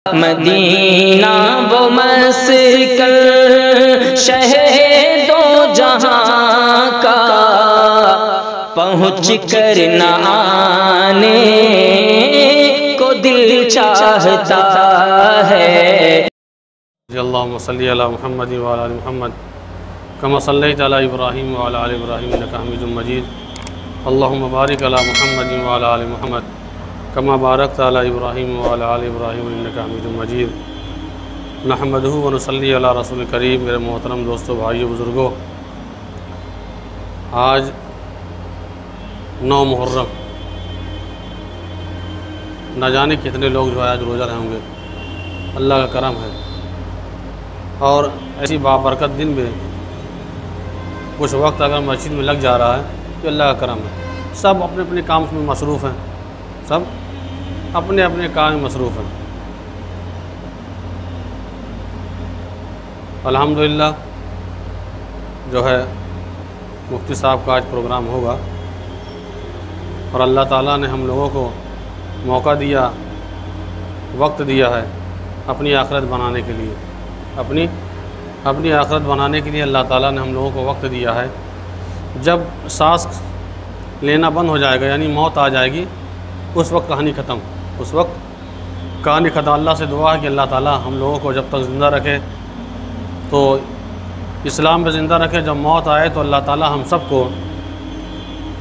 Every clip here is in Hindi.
मदीना वो मस्कन शहर दो जहां का, पहुँच कर न आने को दिल चाहता है। अल्लाहुम्मा सल्ली अला मुहम्मद व अला आलि मुहम्मद कमा सल्लैता अला इब्राहीम व अला आलि इब्राहीम इन्नका हमीदुम मजीद। अल्लाहुम्मा बारिक अला मुहम्मद व अला आलि मुहम्मद कमा बारकता अला इब्राहीम व अला आलि इब्राहीम इन्नका हमीदुम मजीद। नहमदुहु व नुसल्ली अला रसूल करीम। मेरे मोहतरम दोस्तों, भाइयों, बुज़ुर्गों, आज 9 मुहर्रम, न जाने कितने लोग जो है आज रोज़ा रहेंगे। अल्लाह का करम है और ऐसी बाबरकत दिन में कुछ वक्त अगर मस्जिद में लग जा रहा है तो अल्लाह का करम है। सब अपने अपने काम में मसरूफ़ हैं, सब अपने अपने काम में मसरूफ़ हैं। अल्हम्दुलिल्लाह जो है मुफ्ती साहब का आज प्रोग्राम होगा और अल्लाह ताला ने हम लोगों को मौका दिया, वक्त दिया है अपनी आखिरत बनाने के लिए। अपनी आखिरत बनाने के लिए अल्लाह ताला ने हम लोगों को वक्त दिया है। जब सांस लेना बंद हो जाएगा, यानी मौत आ जाएगी, उस वक्त कहानी ख़त्म। उस वक्त कहानी ख़त्म। अल्लाह से दुआ है कि अल्लाह ताला हम लोगों को जब तक ज़िंदा रखे तो इस्लाम में ज़िंदा रखे। जब मौत आए तो अल्लाह ताला हम सबको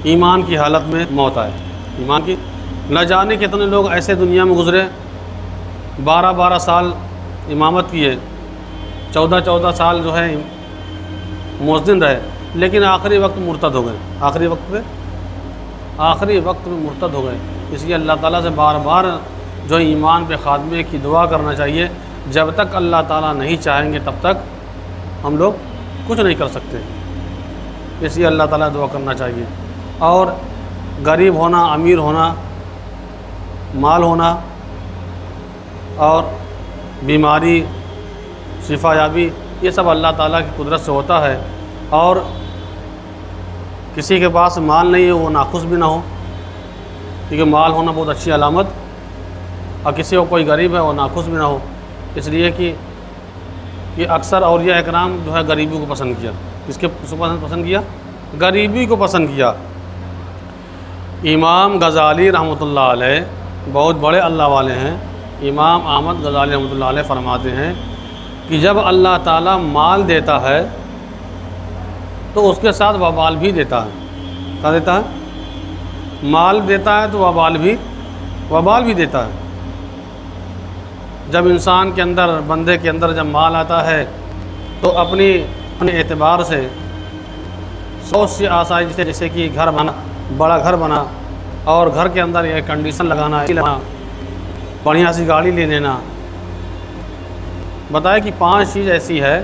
ईमान की हालत में मौत आए। ईमान की, न जाने कितने लोग ऐसे दुनिया में गुज़रे, 12-12 साल इमामत किए, 14-14 साल जो है मुअज़्ज़िन रहे, लेकिन आखिरी वक्त मुर्तद हो गए। आखिरी वक्त में मुर्तद हो गए। इसलिए अल्लाह ताला से बार बार जो ईमान पे ख़ात्मे की दुआ करना चाहिए। जब तक अल्लाह ताला नहीं चाहेंगे तब तक हम लोग कुछ नहीं कर सकते। इसलिए अल्लाह ताला दुआ करना चाहिए। और गरीब होना, अमीर होना, माल होना और बीमारी, शिफायाबी, ये सब अल्लाह ताला की कुदरत से होता है। और किसी के पास माल नहीं है वो नाखुश भी ना हो, क्योंकि माल होना बहुत अच्छी अलामत। और किसी को कोई गरीब है वो नाखुश भी ना हो, इसलिए कि अक्सर औलिया इकराम जो है गरीबी को पसंद किया। किसके पसंद किया? गरीबी को पसंद किया। इमाम गज़ाली रहमतुल्लाह अलैह बहुत बड़े अल्लाह वाले हैं। इमाम अहमद गज़ाली रहमतुल्लाह अलैह फरमाते हैं कि जब अल्लाह ताला माल देता है तो उसके साथ वबाल भी देता है। क्या देता है? माल देता है तो वबाल भी देता है। जब इंसान के अंदर, बंदे के अंदर जब माल आता है तो अपने एतबार से सोच से आसाइश से, जैसे कि घर बना, बड़ा घर बना और घर के अंदर एयर कंडीशन लगाना, बढ़िया सी गाड़ी ले लेना। बताए कि 5 चीज़ ऐसी है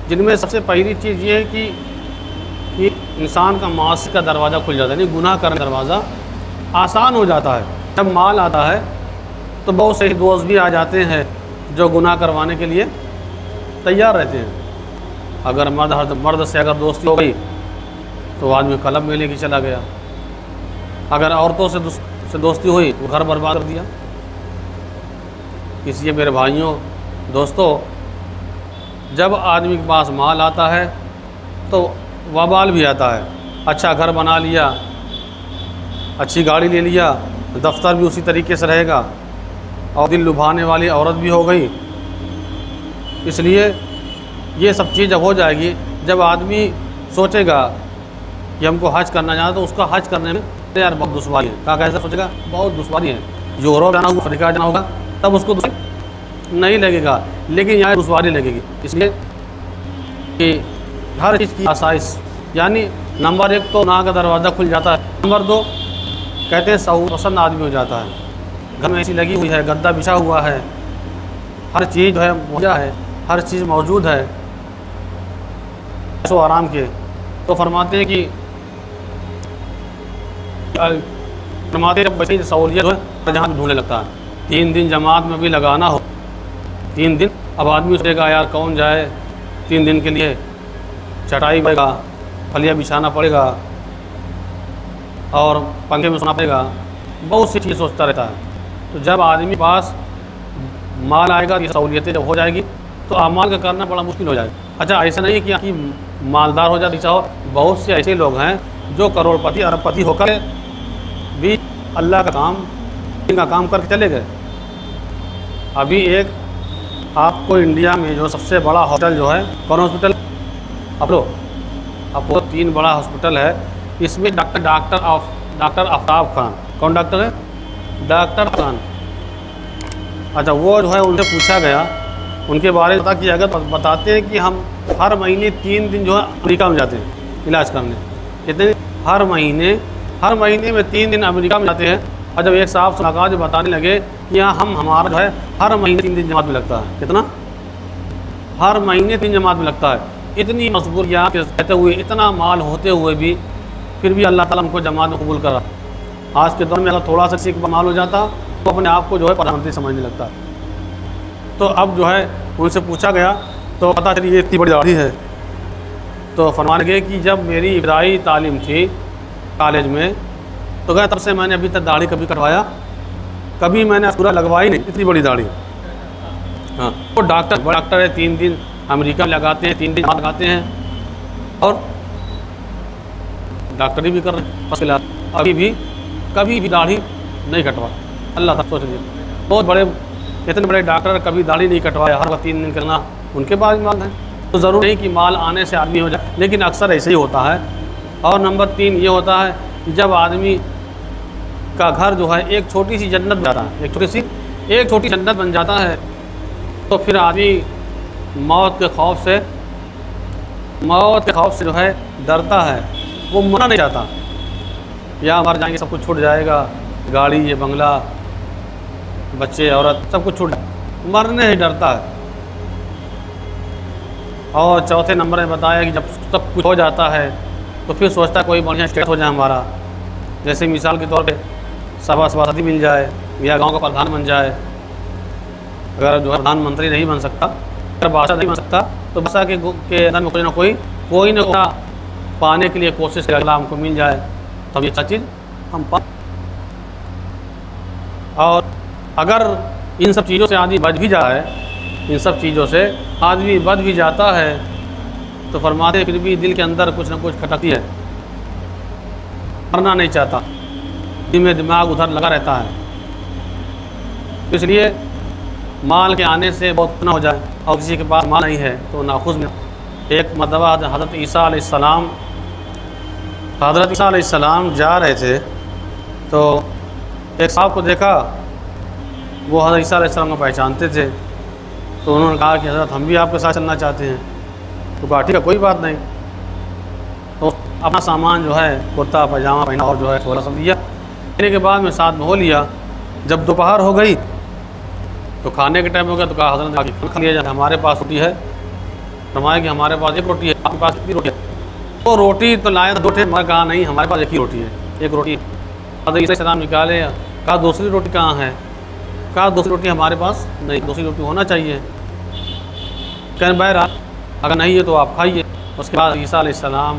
जिनमें सबसे पहली चीज़ ये है कि इंसान का मासी का दरवाज़ा खुल जाता है, यानी गुनाह करने का दरवाज़ा आसान हो जाता है। जब माल आता है तो बहुत से दोस्त भी आ जाते हैं जो गुनाह करवाने के लिए तैयार रहते हैं। अगर मर्द से अगर दोस्ती हो गई तो आदमी क्लब में लेके चला गया। अगर औरतों से दोस्ती हुई तो घर बर्बाद कर दिया। इसलिए मेरे भाइयों, दोस्तों, जब आदमी के पास माल आता है तो वबाल भी आता है। अच्छा घर बना लिया, अच्छी गाड़ी ले लिया, दफ्तर भी उसी तरीके से रहेगा और दिल लुभाने वाली औरत भी हो गई। इसलिए ये सब चीज़ जब हो जाएगी, जब आदमी सोचेगा कि हमको हज करना जाना, तो उसका हज करने में यार बहुत दुश्वारी है। क्या कैसा सोचेगा? बहुत दुश्वारी है। यूरोप जाना होगा, अफ्रीका जाना होगा, तब उसको नहीं लगेगा, लेकिन यहाँ दुश्वारी लगेगी। इसलिए कि हर चीज़ की आसाइश, यानी नंबर 1 तो नाक का दरवाज़ा खुल जाता है। नंबर 2 कहते हैं सऊद पसंद आदमी हो जाता है। घर में ऐसी लगी हुई है, गद्दा बिछा हुआ है, हर चीज़ जो है मुहैया है, हर चीज़ मौजूद है तो आराम के। तो फरमाते हैं कि जब बच्चे सहूलियत है जहाँ ढूंढने लगता है। 3 दिन जमात में भी लगाना हो, 3 दिन, अब आदमी सोचेगा यार कौन जाए 3 दिन के लिए, चटाई पड़ेगा, फलिया बिछाना पड़ेगा और पंखे में सोना पड़ेगा, बहुत सी चीज़ सोचता रहता है। तो जब आदमी पास माल आएगा, ये सहूलियतें जब हो जाएगी तो अमाल का करना बड़ा मुश्किल हो जाएगा। अच्छा, ऐसा नहीं है कि मालदार हो जाते, चाहो बहुत से ऐसे लोग हैं जो करोड़पति अरबपति होकर भी अल्लाह का काम, इनका काम करके चले गए। अभी एक आपको इंडिया में जो सबसे बड़ा हॉस्पिटल जो है, कौन हॉस्पिटल? अपोलो 3 बड़ा हॉस्पिटल है, इसमें डॉक्टर आफ्ताब खान, कौन डॉक्टर है? डॉक्टर खान। अच्छा, वो जो है उनसे पूछा गया, उनके बारे में पता किया गया, तो बताते हैं कि हम हर महीने 3 दिन जो है अमेरिका में जाते हैं इलाज करने। कितने? हर महीने में 3 दिन अमेरिका में जाते हैं। और जब एक साहब से मुलाकात बताने लगे कि यहाँ हमारा जो है हर महीने 3 दिन जमात में लगता है। कितना? हर महीने 3 जमात में लगता है। इतनी मजबूरियात कहते हुए, इतना माल होते हुए भी फिर भी अल्लाह ताला हमको जमात में कबूल करा। आज के दौर में अगर थोड़ा सा किसी का माल हो जाता तो अपने आप को जो है प्रधानमंत्री समझने लगता है। तो अब जो है उनसे पूछा गया तो पता चली ये इतनी बड़ी दाढ़ी है। तो फरमाने लगे कि जब मेरी इब्तदाई तालीम थी कॉलेज में, तो गया तब से मैंने अभी तक दाढ़ी कभी कटवाया, कभी मैंने पूरा लगवाई नहीं, इतनी बड़ी दाढ़ी। हाँ, वो डॉक्टर है, 3 दिन अमेरिका में लगाते हैं, 3 दिन लगाते हैं और डॉक्टरी भी कर रहे हैं फर्स्ट क्लास। अभी भी कभी भी दाढ़ी नहीं कटवा। अल्लाह तक सोच लीजिए, बहुत बड़े इतने बड़े डॉक्टर कभी दाढ़ी नहीं कटवाया, हर वक्त 3 दिन करना, उनके पास भी माल है। तो ज़रूर नहीं कि माल आने से आदमी हो जाए, लेकिन अक्सर ऐसे ही होता है। और नंबर 3 ये होता है कि जब आदमी का घर जो है एक छोटी सी जन्नत बन जाता है, एक छोटी जन्नत बन जाता है, तो फिर आदमी मौत के खौफ से जो है डरता है, वो मरना नहीं चाहता। या मर जाएंगे, सब कुछ छूट जाएगा, गाड़ी, ये बंगला, बच्चे, औरत, सब कुछ छूट, मरने ही डरता है। और चौथे नंबर में बताया कि जब सब कुछ हो जाता है तो फिर सोचता है कोई बढ़िया स्टेट हो जाए हमारा। जैसे मिसाल के तौर पे सभापति मिल जाए या गांव का प्रधान बन जाए। अगर जो है प्रधानमंत्री नहीं बन सकता, अगर बादशाह नहीं बन सकता, तो बादशाह के अंदर में कोई ना पाने के लिए कोशिश करेगा, हमको मिल जाए तब ये अच्छा चीज़ हम पा। और अगर इन सब चीज़ों से आदमी बच भी जाए, इन सब चीज़ों से आदमी बच भी जाता है, तो फरमाते फिर भी दिल के अंदर कुछ ना कुछ खटकती है, मरना नहीं चाहता, दिल में दिमाग उधर लगा रहता है। इसलिए माल के आने से बहुत ना हो जाए, और किसी के पास माल नहीं है तो नाखुश में। एक मरतबा हज़रत ईसा अलैहिस्सलाम जा रहे थे, तो एक साहब को देखा, वो हज़रत ईसा अलैहिस्सलाम को पहचानते थे, तो उन्होंने कहा कि हज़रत हम भी आपके साथ चलना चाहते हैं। तो कहा ठीक है, कोई बात नहीं। तो अपना सामान जो है कुर्ता पैजामा पहना और जो है थोड़ा सा दिया, लेने के बाद में साथ में हो लिया। जब दोपहर हो गई तो खाने के टाइम हो गया, तो कहा हज़रत खाना खा लिया जाए, हमारे पास रोटी है। फरमाया कि हमारे पास 1 रोटी है, आपके पास कितनी रोटी है? तो रोटी तो लाए 2 थे, मैं कहा नहीं, हमारे पास 1 ही रोटी है, 1 रोटी। हज़रत ईसा अलैहिस्सलाम निकाले, कहा दूसरी रोटी कहाँ है? कहा दूसरी रोटी हमारे पास नहीं, दूसरी रोटी होना चाहिए। कहने बहरहाल अगर नहीं है तो आप खाइए। उसके बाद ईसा अलैहिस्सलाम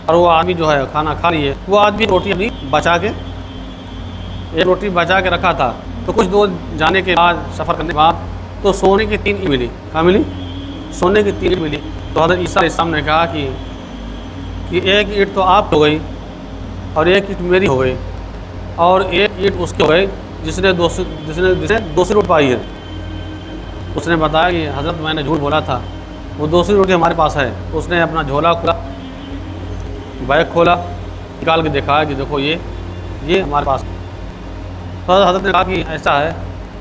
और वो आदमी जो है खाना खा लिए। वो आदमी रोटी अपनी बचा के, 1 रोटी बचा के रखा था। तो कुछ दूर जाने के बाद, सफ़र करने के बाद, तो सोने की 3 ईंट मिली। कहाँ मिली? सोने की 3 ईंट मिली। तो हज़रत ईसा अलैहिस्सलाम ने कहा कि 1 ईंट तो आप हो गई और 1 ईंट मेरी हो गई, और 1 ईंट उसकी हो गई जिसने दूसरी रोटी पाई है। उसने बताया कि हज़रत मैंने झूठ बोला था, वो दूसरी रोटी हमारे पास है। उसने अपना झोला खोला, बैग खोला, निकाल के देखा कि देखो ये हमारे पास। तो हज़रत ने कहा कि ऐसा है,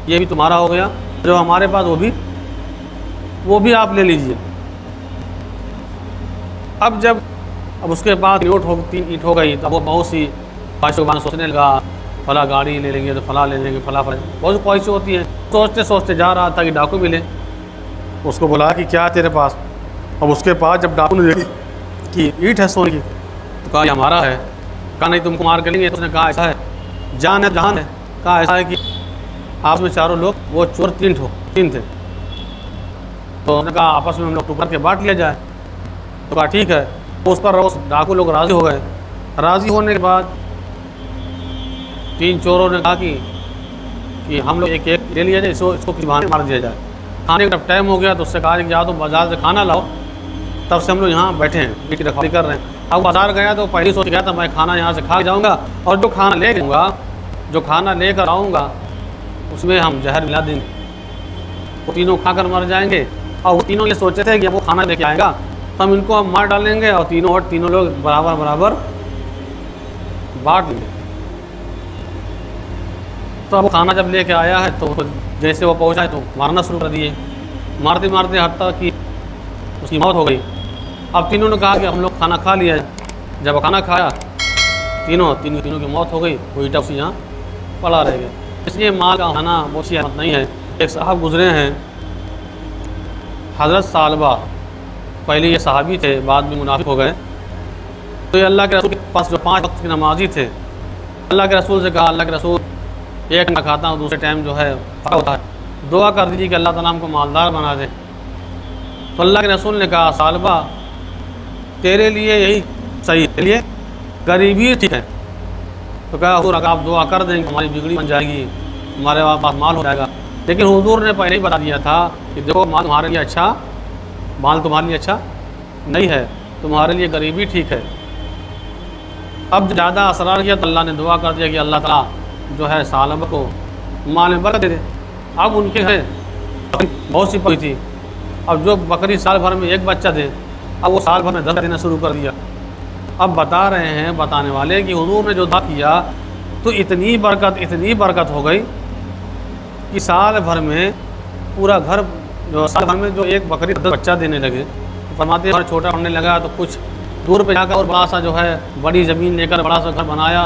ये भी तुम्हारा हो गया, जो हमारे पास वो भी आप ले लीजिए। अब उसके बाद 3 ईंट हो गई, तब वो बहुत सी ख्वाहिशों के बाद सोचने लगा, फला गाड़ी ले लेंगे तो फला ले लेंगे, फला बहुत ख्वाहिशें होती हैं। सोचते सोचते जा रहा था कि डाकू मिले। उसको बोला कि क्या तेरे पास? अब उसके पास जब डाकू ने देखी कि ईंट है सोने की, तो कहा ये हमारा है। कहा नहीं, तुमको मार कर लेंगे। तो उसने कहा ऐसा है, जान है जहान है। कहा ऐसा है कि आपस में चारों लोग, वो चोर 3 थे, तो उसने कहा आपस में हम लोग टुकड़ के बांट लिया जाए। तो कहा ठीक है। उस पर डाकू लोग राज़ी हो गए। राज़ी होने के बाद 3 चोरों ने कहा कि कि हम लोग एक एक ले लिया जाए, इसको किसी बहाने मार दिया जाए। खाने का टाइम हो गया तो उससे कहा कि जाओ तो बाज़ार से खाना लाओ। तब से हम लोग यहाँ बैठे हैं, मीठी रखवाली कर रहे हैं। अब बाज़ार गया तो पहले सोच गया था मैं खाना यहाँ से खा जाऊँगा, और जो खाना ले जाऊँगा, जो खाना लेकर आऊँगा उसमें हम जहर मिला देंगे, वो तीनों खाकर मर जाएंगे। और वो तीनों ये सोचे थे कि वो खाना लेके आएगा तो हम इनको हम मार डालेंगे और तीनों लोग बराबर बराबर बांट देंगे। तो अब वो खाना जब लेके आया है तो जैसे वो पहुंचा है तो मारना शुरू कर दिए, मारते मारते हत्ता कि उसकी मौत हो गई। अब तीनों ने कहा कि हम लोग खाना खा लिया है। जब खाना खाया तीनों की मौत हो गई, वही टफ यहाँ पड़ा रह गया। इसलिए माल का खाना बहुत सी अहमत नहीं है। एक साहब गुजरे हैं हज़रत सालबा, पहले ये सहाबी थे, बाद में मुनाफिक हो गए। तो ये अल्लाह के रसूल के पास जो 5 वक्त के नमाजी थे, अल्लाह के रसूल से कहा, अल्लाह के रसूल एक ना खाता हूँ, दूसरे टाइम जो है फटा होता है, दुआ कर दीजिए कि अल्लाह ताला हमको मालदार बना दे। तो अल्लाह के रसूल ने कहा, सालबा तेरे लिए यही सही है, तेरे लिए गरीबी ठीक है। तो कहा हुजूर अगर आप दुआ कर देंगे हमारी बिगड़ी बन जाएगी, हमारे पास माल हो जाएगा। लेकिन हुजूर ने पहले ही बता दिया था कि देखो माल तुम्हारे लिए अच्छा, माल तुम्हारे लिए अच्छा नहीं है, तुम्हारे लिए गरीबी ठीक है। अब ज़्यादा असरार किया तो अल्लाह ने दुआ कर दिया कि अल्लाह ताला जो है सालबा को माल में बरकत दे दे। अब उनके घर बहुत सी पड़ी थी, अब जो बकरी साल भर में एक बच्चा दे, अब वो साल भर में 10 देना शुरू कर दिया। अब बता रहे हैं बताने वाले कि हुजूर ने जो दुआ किया तो इतनी बरकत हो गई कि साल भर में पूरा घर जो साल भर में जो एक बकरी 10 बच्चा देने लगे। तो फरमाते हैं छोटा होने लगा तो कुछ दूर पे जाकर और बड़ा सा जो है बड़ी ज़मीन लेकर बड़ा सा घर बनाया।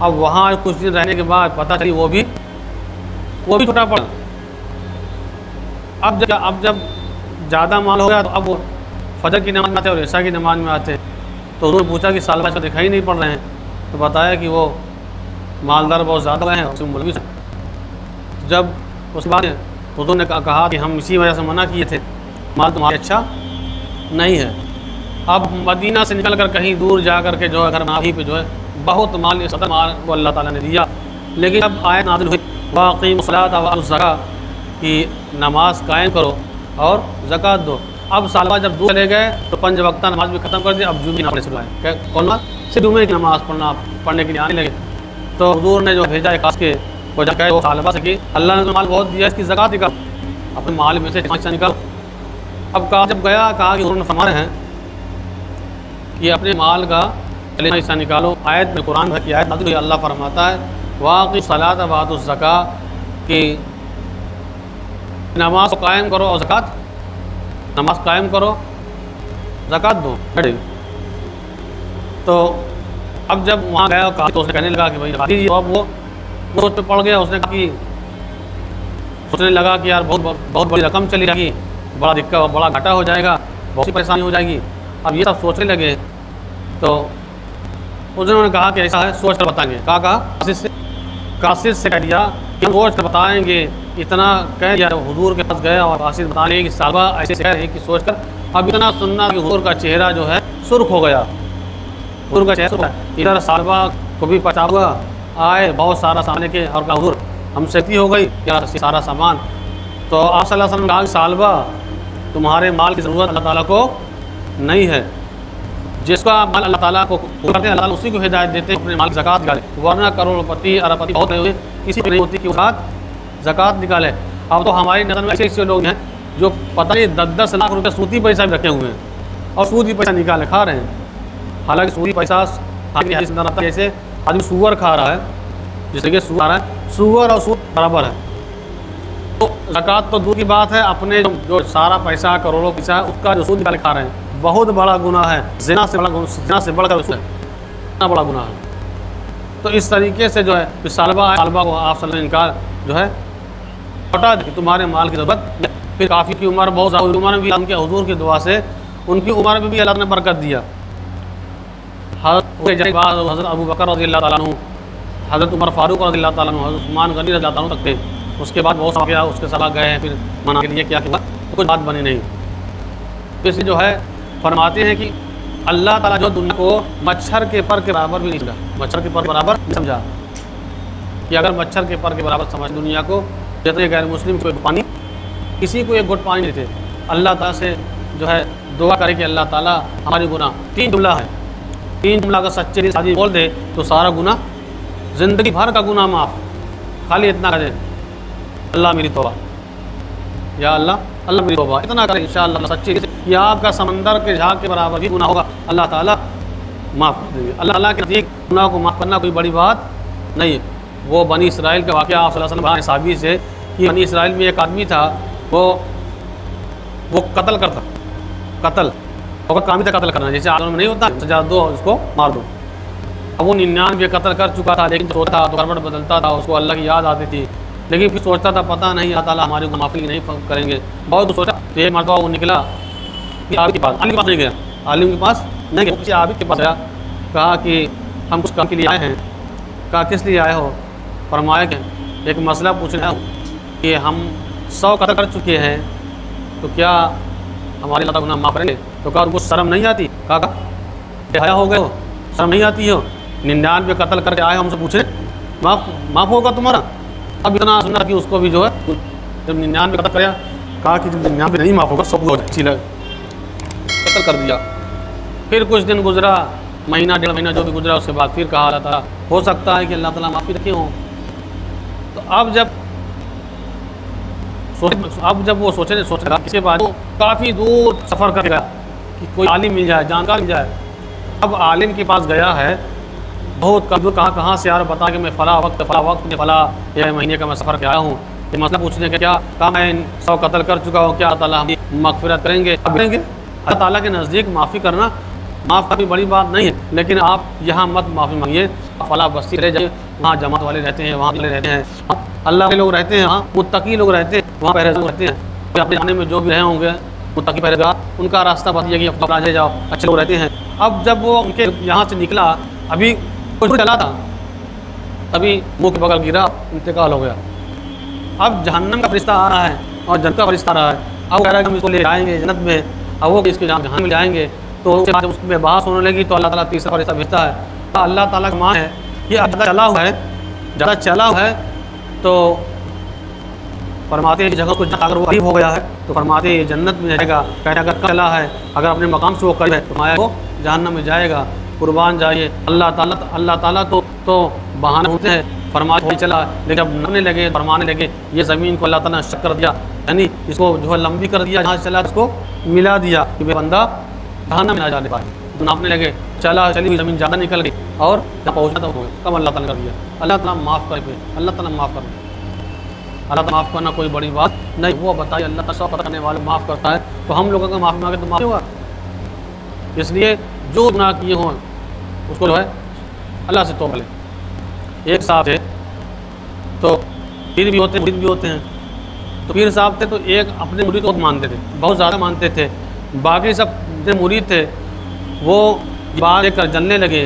अब वहाँ कुछ दिन रहने के बाद पता चली वो भी छोटा पड़ा। अब जब ज़्यादा माल हो गया तो अब वो फजर की नमाज़ में आते और ऐसा की नमाज़ में आते। तो उन्होंने पूछा कि साल बच्चा दिखाई नहीं पड़ रहे हैं, तो बताया कि वो मालदार बहुत ज़्यादा गए हैं उसमें मौलवी से। जब उसके बाद हुजूर ने कहा कि हम इसी वजह से मना किए थे, माल तुम्हारा अच्छा नहीं है। अब मदीना से निकल कर कहीं दूर जा कर के जो है घर माही पे जो है बहुत माल सदर माल को अल्लाह ताला ने दिया। लेकिन अब आयत नाज़िल हुई वाक़ीमुस्सलात व आतुज़्ज़कात कि नमाज कायम करो और ज़कात दो। अब सालबा जब दूर चले गए तो 5 वक्त नमाज भी ख़त्म कर दी। अब जुमे की नमाज़ शुरू आए, कौन सिर्फ जुमे की नमाज़ पढ़ने के लिए आने लगे। तो हुजूर ने जो भेजा है खास के वो जाकर वो सालबा से कि अल्लाह ने तो माल बहुत दिया, इसकी ज़कात निकाल, अपने माल में से हिस्सा निकाल। अब कहा जब गया कहा कि उन्होंने फरमा रहे हैं कि अपने माल का हिस्सा निकालो। आयत में कुरान की आयत नाज़िल हुई, अल्लाह फरमाता है वाक़िमुस्सलात व आतुज़्ज़कात कि नमाज कायम करो और ज़कात, नमाज कायम करो ज़कात दो। तो अब जब वहाँ गया कहा तो उसने कहने लगा कि भाई तो अब वो सोच पे पड़ गया। उसने कहा कि सोचने लगा कि यार बहुत बड़ी रकम चली जाएगी, बड़ा दिक्कत, बड़ा घाटा हो जाएगा, बहुत सी परेशानी हो जाएगी। अब ये सब सोचने लगे तो उन्होंने कहा कि ऐसा है सोच कर बताएंगे। कहा कासिद से कह दिया कि हम सोच कर बताएंगे। इतना कह दिया हुजूर के पास गया और कासिद बताने कि सालबा ऐसे कह रहे कि सोच कर। अब इतना सुनना कि हुजूर का चेहरा जो है सुर्ख हो गया, हुजूर का चेहरा इधर सालबा को भी पता हुआ, आए बहुत सारा सामान के और कहा हुजूर हमसे इतनी हो गई क्या सारा सामान। तो आप सल्लल्लाहु अलैहि वसल्लम ने कहा कि सालबा तुम्हारे माल की ज़रूरत अल्लाह ताला को नहीं है, जिसका माल अल्लाह ताला को करते हैं अल्लाह उसी को हिदायत देते हैं अपने माल की ज़कात निकाले, वरना करोड़पति अरबपति बहुत नहीं हुए किसी को नहीं होती कि उसका ज़कात निकाले। अब तो हमारी नज़र में ऐसे लोग हैं जो पता नहीं 10-10 लाख रुपये सूदी पैसा भी रखे हुए हैं और सूदी पैसा निकाले खा रहे हैं। हालांकि सूदी पैसा जैसे आदमी सूअर खा रहा है, जैसे कि सूअर खा रहा है, सूअर और सूद बराबर है। तो ज़कात तो दूर की बात है, अपने जो सारा पैसा करोड़ों पैसा है उसका जो सूद निकाल खा रहे हैं बहुत बड़ा गुनाह है, ज़िना से बढ़कर इतना बड़ा गुनाह है। तो इस तरीके से जो है सालबा को आप सल्लल्लाहु इनकार जो है हटा दे कि तुम्हारे माल की ज़रूरत। फिर काफ़ी की उम्र बहुत ज़्यादा उम्र में भी उनके हुजूर की दुआ से उनकी उम्र में भी अल्लाह ने बरकत दिया। हज़रत अबू बकर रज़ियल्लाहु ताला अन्हु, हज़रत उमर फारूक रज़ियल्लाहु ताला अन्हु, हज़रत उस्मान गनी रज़ियल्लाहु ताला अन्हु तक थे। उसके बाद बहुत सारा उसके साथ गए हैं, फिर मना के लिए क्या हुआ तो कुछ बात बनी नहीं। तो इसलिए जो है फरमाते हैं कि अल्लाह ताला जो दुनिया को मच्छर के पर के बराबर भी नहीं समझा, मच्छर के पर के बराबर नहीं समझा। कि अगर मच्छर के पर के बराबर समझ दुनिया को, जैसे गैर मुस्लिम को पानी, किसी को एक घुट पानी देते, अल्लाह ताला से जो है दुआ करे कि अल्लाह ताला हमारे गुनाह, 3 जुमला है, 3 जुमला का सच्चे दिल शादी बोल दे तो सारा गुनाह, ज़िंदगी भर का गुनाह माफ़। खाली इतना करें, अल्लाह मेरी तौबा, या अल्लाह मेरी तौबा, इतना करें इंशाअल्लाह सच्चे दिल से, या आपका समंदर के झाग के बराबर भी गुनाह होगा, अल्लाह ताला माफ़ कर देंगे। अल्लाह के नज़दीक गुनाह को माफ़ करना कोई बड़ी बात नहीं है। वो बनी इसराइल का वाक़या आप सल्लल्लाहु अलैहि वसल्लम साबित है कि बनी इसराइल में एक आदमी था, वो कत्ल करता, कत्ल और काम ही था कत्ल करना, जैसे आदम में नहीं होता सजा दो उसको मार दो। अब वो 99 कत्ल कर चुका था, लेकिन सोचता था तो करवट बदलता था, उसको अल्लाह की याद आती थी, लेकिन फिर सोचता था पता नहीं अल्लाह ताला हमारी माफ़ी नहीं करेंगे। बहुत सोचा तो एक मरतबा वो निकला कि आबिद के पास, आलिम के पास नहीं गया, आलिम के पास नहीं गया, किसी आबिद के पास गया, कहा कि हम कुछ काम के लिए आए हैं। कहा किस लिए आए हो? फरमाया कि एक मसला पूछना है कि हम 100 कत्ल कर चुके हैं, तो क्या हमारे अल्लाह गुनाह माफ़ करेंगे? तो कहा उनको शर्म नहीं आती? कहा बेहया हो गए हो, शर्म नहीं आती हो, 99 कत्ल करके आए हमसे पूछे माफ़ होगा तुम्हारा? अब इतना सुना कि उसको भी जो है जब 99 कत्ल कराया, कहा कि जब 99 नहीं माफ़ होगा 100 अच्छी लग कत्ल कर दिया। फिर कुछ दिन गुजरा, महीना 1.5 महीना जो भी गुजरा, उसके बाद फिर कहा जाता हो सकता है कि अल्लाह ताला माफ़ी रखे हों। तो अब जब वो सोच रहा इसके बाद वो काफ़ी दूर सफ़र कर गया कि कोई आलिम मिल जाए, जानकार मिल जाए। अब आलिम के पास गया है, बहुत कम दूर, कहाँ से यार बता कि मैं फ़ला वक्त में फ़ला या महीने का मैं सफ़र के आया हूँ, ये मसला पूछने का। क्या कहा मैं 100 कत्ल कर चुका हूँ, क्या अल्लाह ताला हमें मग़फ़िरत करेंगे? अब करेंगे। अल्लाह ताला के नज़दीक माफ़ी करना माफ़ काफ़ी बड़ी बात नहीं है, लेकिन आप यहाँ मत माफ़ी मांगिए, फला बस्ती रह जाइए, वहाँ जमात वाले रहते हैं, वहाँ वाले रहते हैं, अल्लाह के लोग रहते हैं, वहाँ मुत्तकी लोग रहते हैं, वहाँ पहरेज़गार रहते हैं, अपने जाने में जो भी रहे होंगे मुत्तकी पहरेज़गार, उनका रास्ता बताइए कि अपना जाओ, अच्छे लोग रहते हैं। अब जब वो उनके यहाँ से निकला, अभी कुछ चला था, तभी मुँह के बगल गिरा, इंतकाल हो गया। अब जहन्नम का फरिश्ता आ रहा है और जन्नत का फरिश्ता आ रहा है, अब कह रहा है कि हम इसको ले जाएंगे जन्नत में, अब वो इसके जहाँ में जाएंगे, तो उसके बाद उसमें बहस होने लगी, तो अल्लाह ताला तीसरा फरिश्ता भेजता है। अल्लाह ताला का मान है कि ज़्यादा चला हुआ है, तो फरमाते हैं जगह को अगर वो करीब हो गया है तो फरमाते हैं जन्नत में जाएगा। कहते अगर चला है, अगर अपने मकाम से वो करीब है, तो माया वो जहन्नम में जाएगा। कुर्बान जाइए, अल्लाह ताला तो बहाने होते हैं, फरमाते चला, लेकिन जब नमने लगे, फरमाने लगे, ये ज़मीन को अल्लाह ताला ने शक कर दिया, यानी इसको जो है लंबी कर दिया, जहाँ चला उसको मिला दिया कि वे बंदा जहन्नम में ना जाने पाए। नापने लगे, चली हुई ज़मीन ज़्यादा निकल गई और जहाँ पहुँचना था कम अल्लाह ताला कर दिया। अल्लाह ताला माफ़ कर, अल्लाह ताला माफ़ कर, अल्लाह ताला माफ़ करना कोई बड़ी बात नहीं। वो बताइए अल्लाह ताला सब करने वाले माफ़ करता है, तो हम लोगों का माफ़ी मांगे तो माफ़ी होगा। इसलिए जो गुनाह किए हों उसको जो है अल्लाह से तौबा ले। एक साहब थे, तो पीर भी होते हैं, तो पीर साहब थे, तो एक अपने मुरीद को मानते थे, बहुत ज़्यादा मानते थे। बाकी सब जो मुरीद थे वो बात लेकर जलने लगे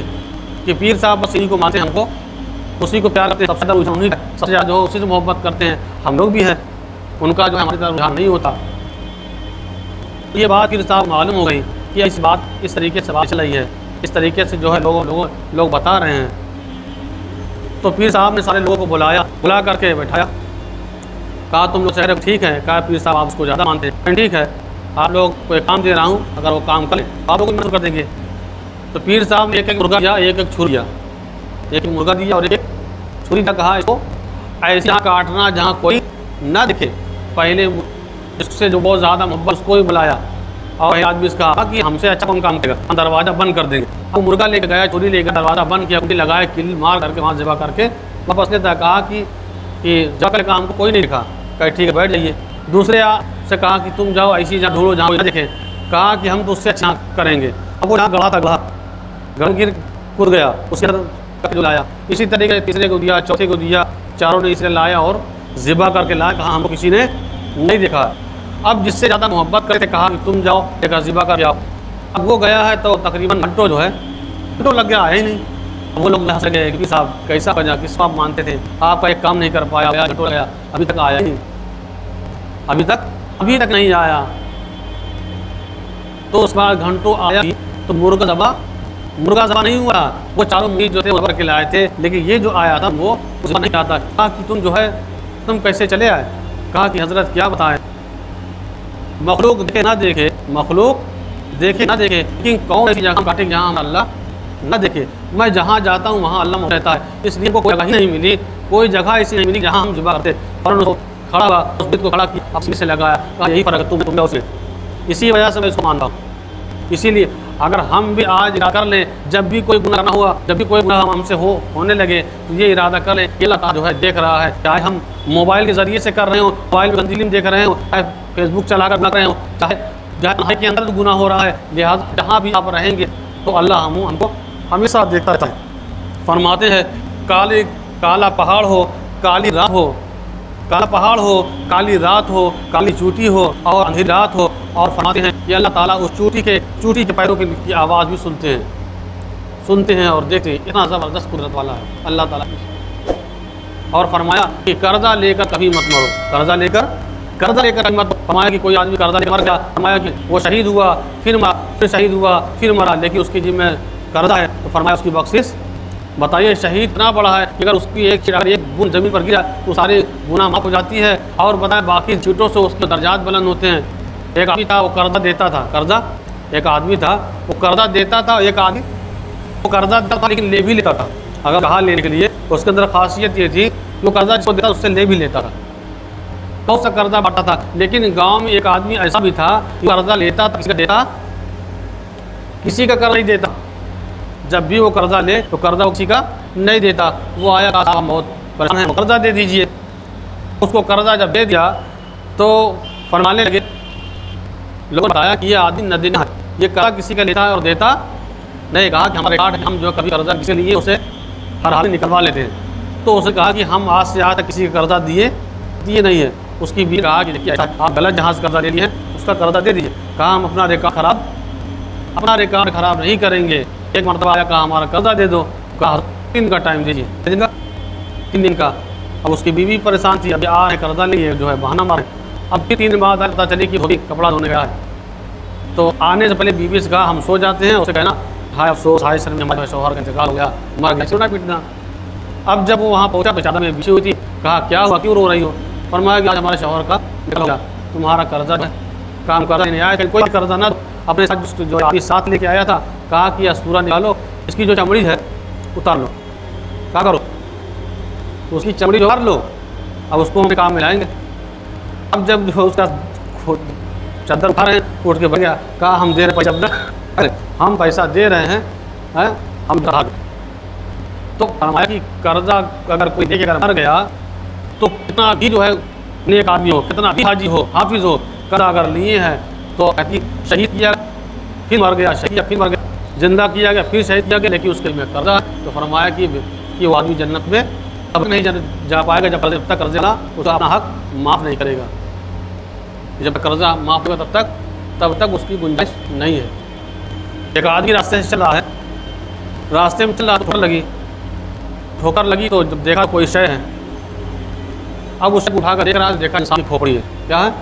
कि पीर साहब बस इन्हीं को मानते हैं, हमको उसी को प्यार करते हैं, सबसे ज़्यादा उन्हीं सबसे ज़्यादा जो उसी से मोहब्बत करते हैं, हम लोग भी हैं, उनका जो है हमारी तरह रुझान नहीं होता। ये बात पीर साहब मालूम हो गई कि इस तरीके से बात चल रही है, इस तरीके से जो है लोग बता रहे हैं। तो पीर साहब ने सारे लोगों को बुला करके बैठाया, कहा तुम लोग शहर ठीक है? कहा पीर साहब आप उसको ज़्यादा मानते हैं। ठीक है, आप लोग को एक काम दे रहा हूँ, अगर वो काम करें आप लोग मदद कर देंगे। तो पीर साहब ने एक मुर्गा दिया, एक छुरी दिया, एक मुर्गा दिया और एक छुरी का कहा इसको ऐसे यहाँ काटना जहाँ कोई ना दिखे। पहले इससे जो बहुत ज़्यादा मोहब्बत उसको ही बुलाया और आदमी इसका कहा कि हमसे अच्छा कौन काम करेगा, हम दरवाज़ा बंद कर देंगे। अब मुर्गा लेकर गया, छुरी लेकर दरवाज़ा बंद किया, कुटी लगाए, किल मार करके वहाँ ज़िबा करके वापस लेता है। कहा कि जाकर काम को कोई नहीं दिखा, कहे ठीक है बैठ जाइए। दूसरे से कहा कि तुम जाओ ऐसी जहाँ ढूंढो जहाँ ना देखें, कहा कि हम तो उससे अच्छा करेंगे। अब वो जहाँ गढ़ा था गढ़ गिर कूद गया, उसके जो लाया, इसी तरीके से तीसरे को दिया, चौथे को दिया, चारों ने इसलिए लाया और ज़िबा करके लाया। कहा हमको किसी ने नहीं देखा। अब जिससे ज़्यादा मोहब्बत करके कहा कि तुम जाओ एक ज़िबा कर जाओ। अब वो गया है तो तकरीबन घंटों जो है घंटों लग गया, आया ही नहीं। वो लोग हंस गए कि साहब कैसा बना, किस आप मानते थे, आपका एक काम नहीं कर पाया, घंटों गया, अभी तक आया नहीं, अभी तक नहीं आया। तो उस बार घंटों आया तो मुर्गा दबा मुर्गा ज़बा नहीं हुआ, वो चारों मीट जो थे उबर के लाए थे, लेकिन ये जो आया था वो ज़बा नहीं आता। कहा कि तुम जो है तुम कैसे चले आए? कहा कि हज़रत क्या बताएं, मखलूक देखे ना देखे, मखलूक देखे ना देखे, लेकिन कौन ऐसी जगह काटे जहाँ अल्लाह ना देखे। मैं जहाँ जाता हूँ वहाँ अल्लाह रहता है, इसलिए को कोई जगह ही नहीं मिली, कोई जगह ऐसी नहीं मिली जहाँ हम जुबा करते। फ़ौरन उसको खड़ा हुआ, उस बीत को खड़ा किया, अपने से लगाया, कहा यही फ़र्क तुम उसमें। इसी वजह से मैं इसको मानता हूँ। इसीलिए अगर हम भी आज इरादा कर लें, जब भी कोई गुनाह करना हुआ, जब भी कोई गुनाह हमसे होने लगे, तो ये इरादा कर लें कि अल्लाह ताला जो है देख रहा है। चाहे हम मोबाइल के ज़रिए से कर रहे हो, मोबाइल में गंदगी देख रहे हो, चाहे फेसबुक चला कर कर रहे हो, चाहे जहाँ के अंदर गुनाह हो रहा है, लिहाजा जहाँ भी आप रहेंगे तो अल्लाह हमको हमेशा देखता रहता है। फरमाते हैं काला पहाड़ हो, काली रात हो, काला पहाड़ हो, काली रात हो, काली चूटी हो और अंधेरी रात हो, और फरमाते हैं कि अल्लाह ताला उस चूटी के पैरों की आवाज़ भी सुनते हैं और देखते हैं। इतना ज़बरदस्त कुदरत वाला है अल्लाह ताला। और फरमाया कि कर्जा लेकर कभी मत मरो, कर्जा लेकर कभी मत। फरमाया कि कोई आदमी कर्जा लेकर मर गया, फरमाया कि वो शहीद हुआ, फिर शहीद हुआ, फिर मरा, लेकिन उसकी जिम्मे कर्जा है, तो फरमाया उसकी बख्शिश। बताइए शहीद इतना बड़ा है कि अगर उसकी एक बूंद ज़मीन पर गिरा तो सारे गुनाह माफ़ हो जाती है। और बताए बाकी चीटों से उसके दर्जात बुलंद होते हैं। एक आदमी था वो कर्जा देता था, एक आदमी था वो कर्जा देता था, एक आदमी वो कर्जा देता था लेकिन ले भी लेता था। अगर कहा लेने के लिए तो उसके अंदर खासियत ये थी कि वो कर्जा जिसको देता उससे ले भी लेता था, बहुत सा कर्जा बांटा था। लेकिन गाँव में एक आदमी ऐसा भी था कि कर्जा लेता था, किसी का देता, किसी का कर्जा नहीं देता। जब भी वो कर्जा ले तो कर्जा किसी का नहीं देता। वो आया कहा हम बहुत परेशान हैं, कर्जा दे दीजिए। उसको कर्जा जब दे दिया तो फरमाने लगे, लोगों ने बताया कि ये आदमी न देना है, ये कर्जा किसी का लेता है और देता नहीं। कहा कि हमारे कार्ड हम जो कभी कर्जा किसी लिए उसे हर हाल निकलवा लेते हैं। तो उसने कहा कि हम आज से आज तक किसी का कर्जा दिए नहीं है। उसकी भी कहा कि देखिए आप गलत जहाँ से कर्जा ले लिए हैं उसका कर्जा दे दीजिए। कहा हम अपना रिकॉर्ड ख़राब नहीं करेंगे। एक मरतबा आया, कहा हमारा कर्जा दे दो। कहा 3 दिन का टाइम दीजिए, 3 दिन का। अब उसकी बीवी परेशान थी, अभी आ है कर्जा लिए जो है बहाना मारे। अब फिर 3 दिन बाद पता चली कि धोबी कपड़ा धोने गया है। तो आने से पहले बीवी से कहा हम सो जाते हैं। उसे कहना हाय अफसोस, हाय शर्म, हमारे शौहर का इंतकाल हो गया, मर गया, सोना पीटना। अब जब वो वहाँ पहुँचा तो चादर में बिछी हुई थी। कहा क्या हुआ, क्यों रो रही हो? फरमाया कि आज हमारे शौहर का इंतकाल हो गया, तुम्हारा कर्जा है, काम कर नहीं आया, कोई कर्जा ना अपने साथ जो आदमी साथ लेके आया था। कहा कि अस्तूरा निकालो, इसकी जो चमड़ी है उतार लो। क्या करो, उसकी चमड़ी उतार लो, अब उसको हम काम में लाएंगे। अब जब जो उसका चादर उठा रहे हैं, उठ के बढ़ गया। कहा हम दे रहे पैसा, अरे हम पैसा दे रहे हैं हम दहा। तो फरमाया कि कर्जा अगर कोई देके अगर मर गया तो कितना भी जो है नेक आदमी हो, कितना भी हाजी हो, हाफिज हो, कर्जा अगर लिए हैं तो शहीद किया फिर मर गया, शहीद फिर मर गया, जिंदा किया गया फिर शहीद किया गया, लेकिन उसके में कर्जा है। तो फरमाया कि वो आदमी जन्नत में अब नहीं जा पाएगा जब तक कर्जे वाला उसका अपना हक माफ़ नहीं करेगा। जब कर्जा माफ़ होगा तब तक उसकी गुंजाइश नहीं है। एक आदमी रास्ते से चल रहा है, रास्ते में चल रहा तो ठोकर लगी तो जब देखा कोई शय है। अब उसे उठाकर देख रहा है, देखा इंसान की खोपड़ी है। क्या है?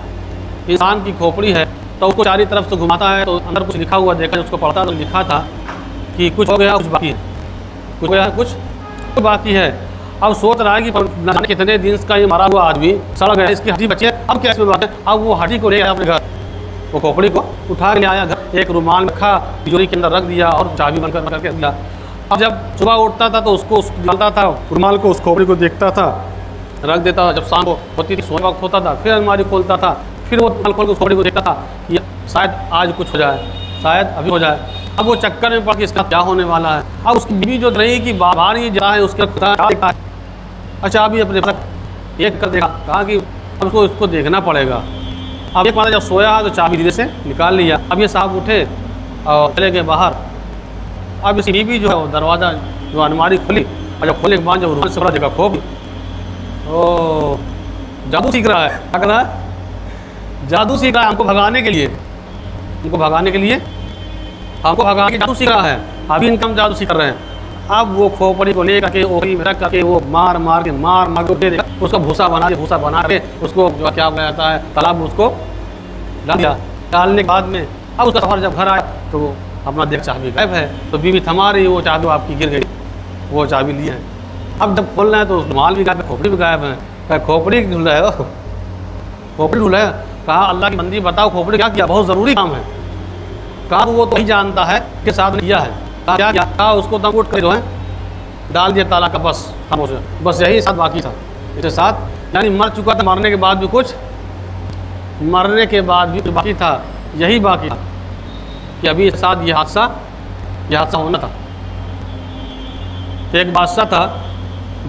इंसान की खोपड़ी है। तो उसको चारी तरफ से घुमाता है तो अंदर कुछ लिखा हुआ देखा, उसको पढ़ता तो लिखा था कि कुछ हो गया कुछ बाकी है, कुछ हो गया कुछ बाकी है। अब सोच रहा है कि न जाने कितने दिन का ये मरा हुआ आदमी सड़ गया, इसकी हड्डी बची है, अब क्या इसमें बात है। अब वो हड्डी को ले आया अपने घर, वो खोपड़ी को उठा के ले आया घर, एक रुमाल में रखा, तिजोरी के अंदर रख दिया और चाबी बंद करके दिया। अब जब सुबह उठता था तो उसको डालता था रुमाल को, उस खोपड़ी को देखता था, रख देता था। जब शाम को होती थी, सोने वक्त होता था, फिर अलमारी खोलता था, फिर वो रुमाल खोल के उस खोपड़ी को देखता था कि शायद आज कुछ हो जाए, शायद अभी हो जाए। अब वो चक्कर में पड़ के इसका क्या होने वाला है। अब उसकी बीवी जो रही कि बाहर ही जा है उसके देखा है। अच्छा अभी अपने एक कर देखा, कहा कि हमको इसको देखना पड़ेगा। अब एक बार जब सोया तो चाबी धीरे से निकाल लिया। अब ये साहब उठे और चले गए बाहर। अब इसकी बीवी जो है वो दरवाज़ा जो अलमारी खोली और जब खोलने के बाद जब रुमाल से बड़ा देखा खोब, ओ जादू सीख रहा है। क्या कर रहा है? जादू सीख रहा है हमको भगाने के लिए, हमको भगाने के जादू सीख रहा है। अभी इनकम जादू सीख रहे हैं। अब वो खोपड़ी को लेकर के ओखली में रख करके वो मार के दे देगा, उसका भूसा बना के उसको जो क्या बोला जाता है तालाब में उसको डाल दिया। डालने के बाद में अब उसका सफर जब घर आया तो अपना देख चाबी गायब है। तो बीवी थमा रही, वो चाबी आपकी गिर गई, वो चाबी लिए हैं। अब जब खोल रहे हैं तो रुमाल भी गायब है, खोपड़ी भी गायब है। कहा खोपड़ी ढूंढ रहे हो, खोपड़ी ढूंढ रहे। कहा अल्लाह की बंदी बताओ खोपड़ी क्या किया, बहुत ज़रूरी काम है। कहा वो तो ही जानता है कि साथ में किया है। कहा क्या किया? कहा उसको दम उठ कर जो है डाल दिया ताला का, बस यही साथ बाकी था। इसके साथ यानी मर चुका था, मरने के बाद भी कुछ, मरने के बाद भी कुछ बाकी था, यही बाकी था कि अभी इसके साथ ये हादसा होना था। एक बादशाह था,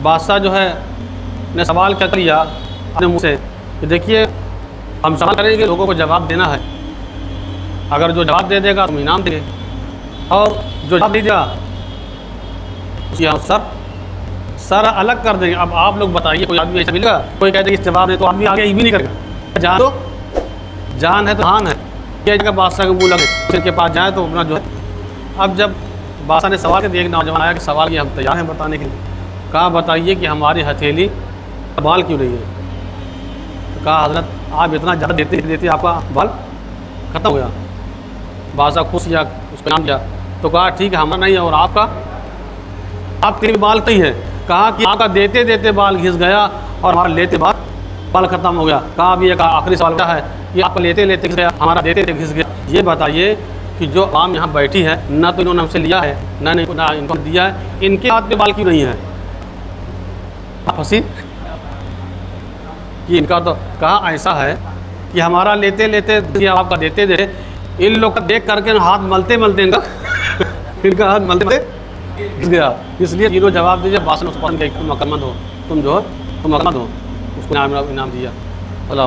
बादशाह जो है ने सवाल क्या किया अपने मुँह से कि देखिए हम सवाल करेंगे, लोगों को जवाब देना है, अगर जो जवाब दे देगा तो इनाम देंगे, और जो जवाब दे देगा उसकी हम सर अलग कर देंगे। अब आप लोग बताइए, कोई आदमी ऐसा मिलेगा, कोई कहते कि इस जवाब दे तो आदमी आगे ही भी नहीं करेगा। जान है तो हान है, क्या जगह बादशाह के मुँह लगे, सिर के पास जाए तो अपना जो है। अब जब बादशाह ने सवाल के एक नौजवान आया कि सवाल ये हम तैयार हैं बताने के लिए। कहा बताइए कि हमारी हथेली बाल क्यों नहीं है? तो कहा हज़रत आप इतना ज़्यादा देते आपका बाल ख़त्म हो गया। बादशाह खुश किया, उसका नाम किया। तो कहा ठीक है हमारा नहीं है, और आपका, आपके बाल कहीं है? कहा कि आपका देते देते बाल घिस गया और हमारा लेते बाल ख़त्म हो गया। कहा अभी एक आखिरी सवाल क्या है कि आपका लेते लेते घिस गया, हमारा देते देते घिस गया। ये बताइए कि जो आम यहाँ बैठी है, ना तो इन्होंने हमसे लिया है, ना इनको दिया है, इनके हाथ में बाल क्यों नहीं है? आप हंसी कि इनका तो कहा ऐसा है कि हमारा लेते लेते आपका देते देते, इन लोग का देख करके हाथ मलते मलते इनका हाथ मलते गया। इसलिए तीनों जवाब दीजिए। बादशाह ने तुम मकम्मद हो, तुम जो हो तुम मकम्मद हो, उसको इनाम दिया। अल्लाह।